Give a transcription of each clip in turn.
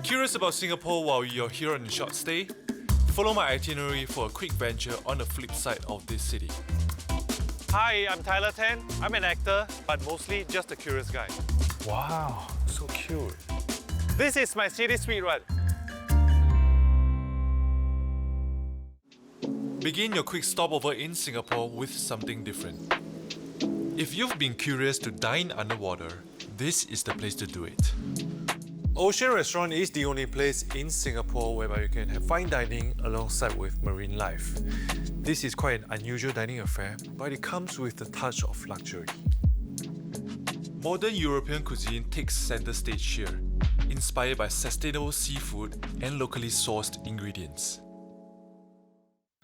Curious about Singapore while you're here on a short stay? Follow my itinerary for a quick venture on the flip side of this city. Hi, I'm Tyler Tan. I'm an actor, but mostly just a curious guy. Wow, so cute. This is my city street run. Begin your quick stopover in Singapore with something different. If you've been curious to dine underwater, this is the place to do it. Ocean Restaurant is the only place in Singapore whereby you can have fine dining alongside with marine life. This is quite an unusual dining affair, but it comes with a touch of luxury. Modern European cuisine takes center stage here, inspired by sustainable seafood and locally sourced ingredients.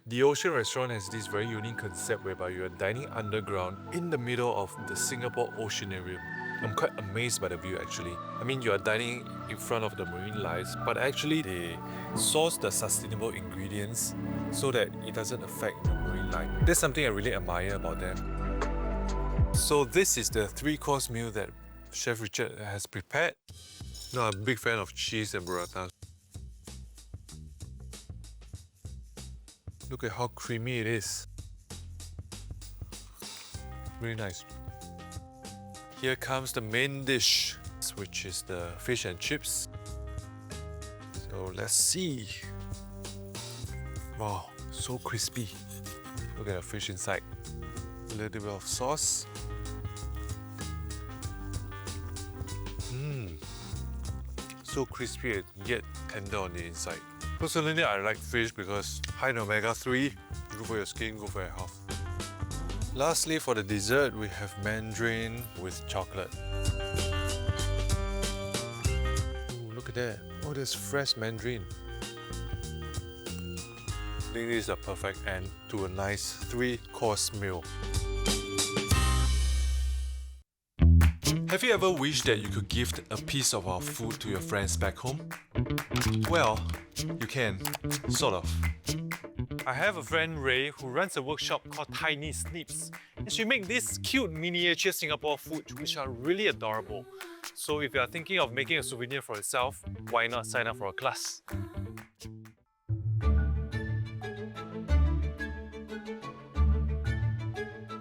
The Ocean Restaurant has this very unique concept whereby you are dining underground in the middle of the Singapore Oceanarium. I'm quite amazed by the view actually. I mean, you are dining in front of the marine lights, but actually they source the sustainable ingredients so that it doesn't affect the marine life. That's something I really admire about them. So this is the 3-course meal that Chef Richard has prepared. Now, I'm a big fan of cheese and burrata. Look at how creamy it is. Really nice. Here comes the main dish, which is the fish and chips. So let's see. Wow, so crispy. Look at the fish inside. A little bit of sauce. So crispy and yet tender on the inside. Personally, I like fish because high in omega-3, good for your skin, good for your health. Lastly, for the dessert, we have mandarin with chocolate. Ooh, look at that. Oh, there's fresh mandarin. I think this is a perfect end to a nice 3-course meal. Have you ever wished that you could gift a piece of our food to your friends back home? Well, you can, sort of. I have a friend Ray who runs a workshop called Tinysnips, and she makes these cute miniature Singapore food which are really adorable. So if you are thinking of making a souvenir for yourself, why not sign up for a class?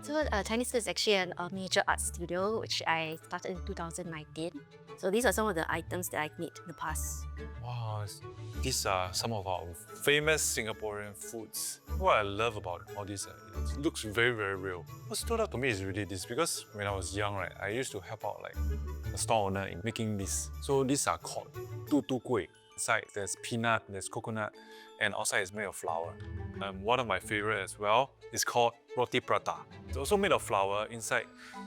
So Tinysnips is actually a miniature art studio which I started in 2019. So these are some of the items that I've made in the past. Wow, these are some of our famous Singaporean foods. What I love about all this, it looks very, very real. What stood out to me is really this, because when I was young, right, I used to help out like a store owner in making this. So these are called tutu kueh. Inside there's peanut, there's coconut, and outside is made of flour. One of my favorite as well is called roti prata. It's also made of flour. Inside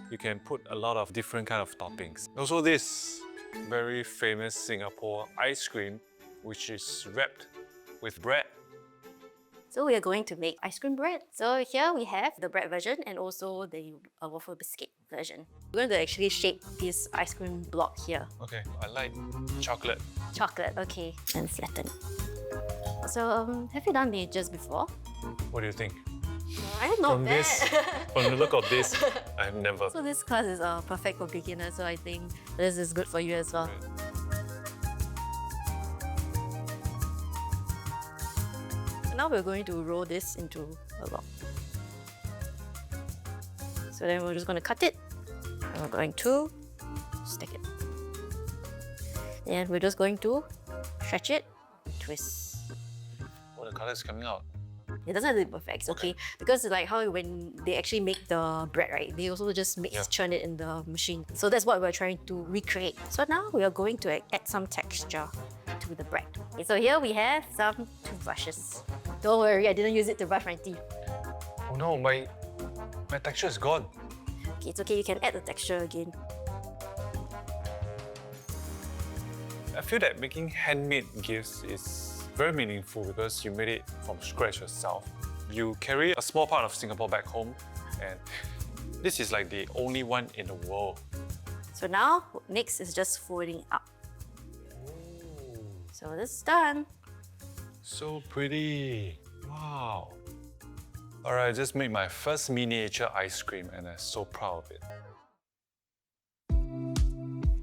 you can put a lot of different kind of toppings. Also this very famous Singapore ice cream, which is wrapped with bread. So we are going to make ice cream bread. So here we have the bread version and also the waffle biscuit version. We're going to actually shape this ice cream block here. Okay, I like chocolate. Chocolate, okay, and flatten. So have you done miniatures before? What do you think? I'm not bad. From the look of this, I've never. So this class is perfect for beginners, so I think this is good for you as well. Now we're going to roll this into a block. So then we're just going to cut it, and we're going to stick it. And we're just going to stretch it, twist. Oh, the color is coming out. It doesn't have to be perfect, okay? Because like how when they actually make the bread, right? They also just churn it in the machine. So that's what we're trying to recreate. So now we are going to add some texture to the bread. Okay, so here we have some toothbrushes. Don't worry, I didn't use it to brush my teeth. Oh no, my texture is gone. Okay, it's okay, you can add the texture again. I feel that making handmade gifts is very meaningful because you made it from scratch yourself. You carry a small part of Singapore back home, and this is like the only one in the world. So now, next is just folding up. Ooh. So this is done. So pretty. Wow. Alright, I just made my first miniature ice cream and I'm so proud of it.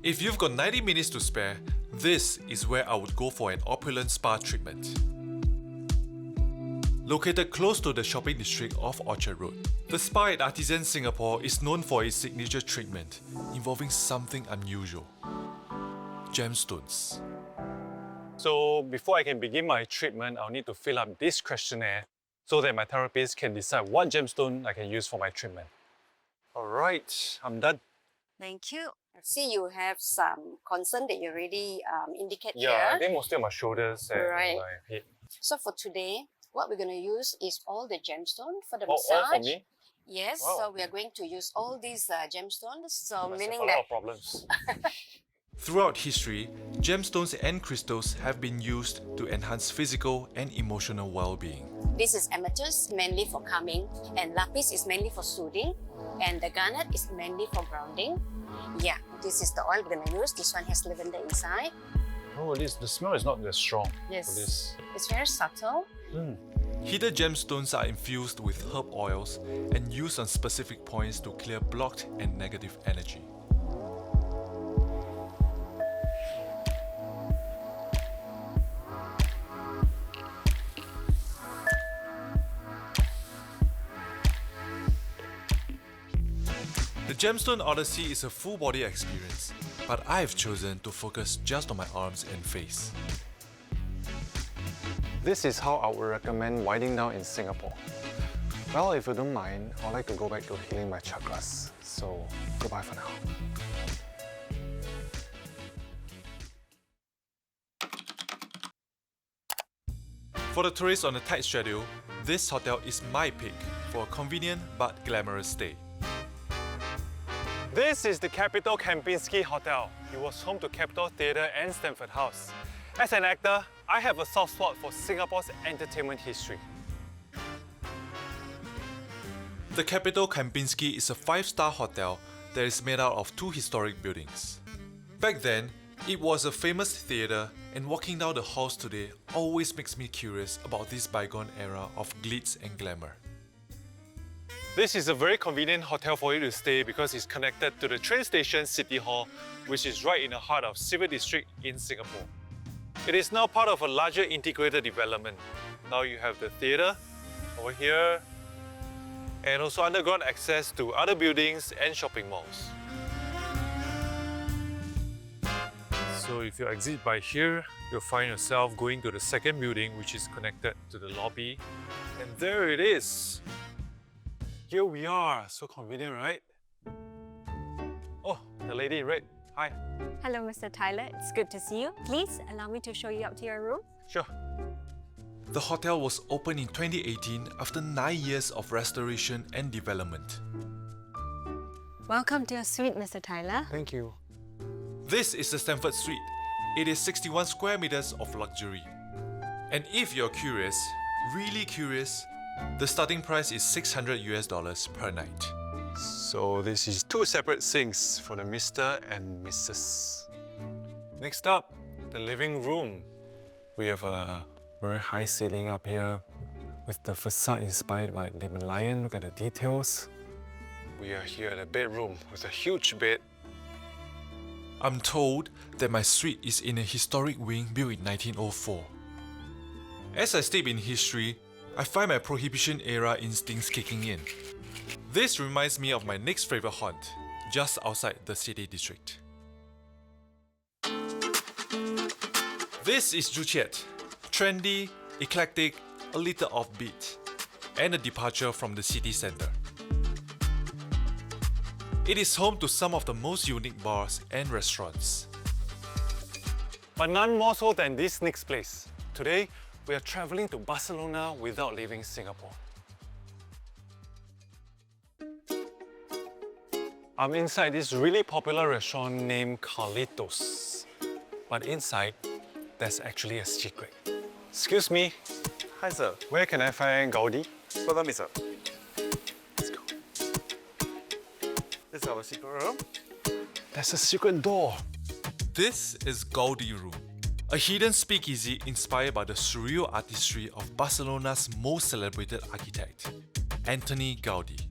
If you've got 90 minutes to spare, This is where I would go for an opulent spa treatment. Located close to the shopping district of Orchard Road, the spa at Artyzen, Singapore is known for its signature treatment involving something unusual: gemstones. So before I can begin my treatment, I'll need to fill up this questionnaire so that my therapist can decide what gemstone I can use for my treatment. All right, I'm done. Thank you. I see you have some concern that you already indicate Yeah, I here. think mostly on my shoulders and Right. my head. So for today, what we're going to use is all the gemstone for the All massage. for me? Yes, Wow. so we are going to use all these gemstones. So Must have meaning a lot that of problems. Throughout history, gemstones and crystals have been used to enhance physical and emotional well-being. this is amethyst, mainly for calming, and lapis is mainly for soothing, and the garnet is mainly for grounding. Yeah, this is the oil we're going to use. This one has lavender inside. Oh, the smell is not that strong for Yes. this. It's very subtle. Heated gemstones are infused with herb oils and used on specific points to clear blocked and negative energy. The Gemstone Odyssey is a full body experience, but I've chosen to focus just on my arms and face. This is how I would recommend winding down in Singapore. Well, if you don't mind, I'd like to go back to healing my chakras. So, goodbye for now. For the tourists on a tight schedule, this hotel is my pick for a convenient but glamorous stay. This is the Capital Kempinski Hotel. It was home to Capitol Theatre and Stamford House. As an actor, I have a soft spot for Singapore's entertainment history. The Capital Kempinski is a 5-star hotel that is made out of 2 historic buildings. Back then, it was a famous theatre, and walking down the halls today always makes me curious about this bygone era of glitz and glamour. This is a very convenient hotel for you to stay because it's connected to the train station City Hall, which is right in the heart of Civil District in Singapore. It is now part of a larger integrated development. Now you have the theatre over here, and also underground access to other buildings and shopping malls. So if you exit by here, you'll find yourself going to the second building, which is connected to the lobby. And there it is. Here we are. So convenient, right? Oh, the lady in red. Hi. Hello, Mr. Tyler. It's good to see you. Please allow me to show you up to your room. Sure. The hotel was opened in 2018 after 9 years of restoration and development. Welcome to your suite, Mr. Tyler. Thank you. This is the Stamford Suite. It is 61 square meters of luxury. And if you're curious, really curious, the starting price is $600 per night. So this is 2 separate sinks for the Mr. and Mrs. Next up, the living room. We have a very high ceiling up here with the facade inspired by lemon lion. Look at the details. We are here at a bedroom with a huge bed. I'm told that my suite is in a historic wing built in 1904. As I step in history, I find my Prohibition era instincts kicking in. This reminds me of my next favourite haunt, just outside the city district. This is Juchiet. Trendy, eclectic, a little offbeat, and a departure from the city centre. It is home to some of the most unique bars and restaurants. But none more so than this next place. Today, we are travelling to Barcelona without leaving Singapore. I'm inside this really popular restaurant named Carlitos. But inside, there's actually a secret. Excuse me, Hi, sir. where can I find Gaudi? Follow me, sir. Let's go. This is our secret room. There's a secret door. This is Gaudi Room, a hidden speakeasy inspired by the surreal artistry of Barcelona's most celebrated architect, Antoni Gaudi.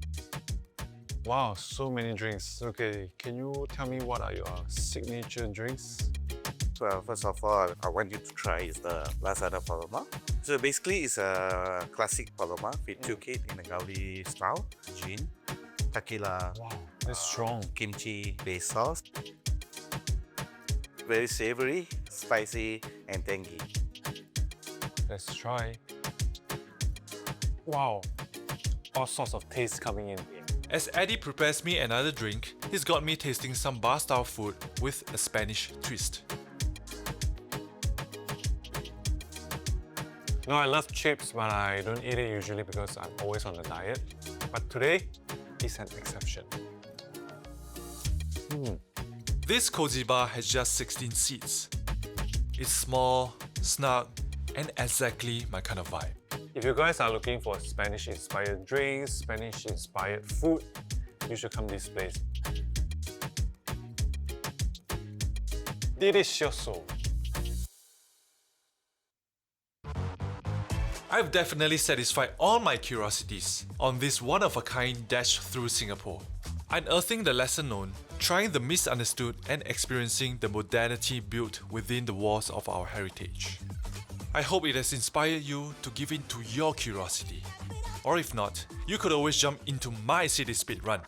Wow, so many drinks. Okay, can you tell me what are your signature drinks? Well, first of all, I want you to try is the Lazada Paloma. So basically, it's a classic Paloma with toolkit in a Gaudi style. Gin, tequila, Wow, that's strong. kimchi based sauce. Very savory, spicy, and tangy. Let's try. Wow, all sorts of tastes coming in. As Eddie prepares me another drink, he's got me tasting some bar-style food with a Spanish twist. No, I love chips, but I don't eat it usually because I'm always on the diet. But today is an exception. This cozy bar has just 16 seats. It's small, snug, and exactly my kind of vibe. If you guys are looking for Spanish-inspired drinks, Spanish-inspired food, you should come this place. Delicioso. I've definitely satisfied all my curiosities on this one-of-a-kind dash through Singapore. Unearthing the lesser known, trying the misunderstood, and experiencing the modernity built within the walls of our heritage. I hope it has inspired you to give in to your curiosity. Or if not, you could always jump into my city speed run.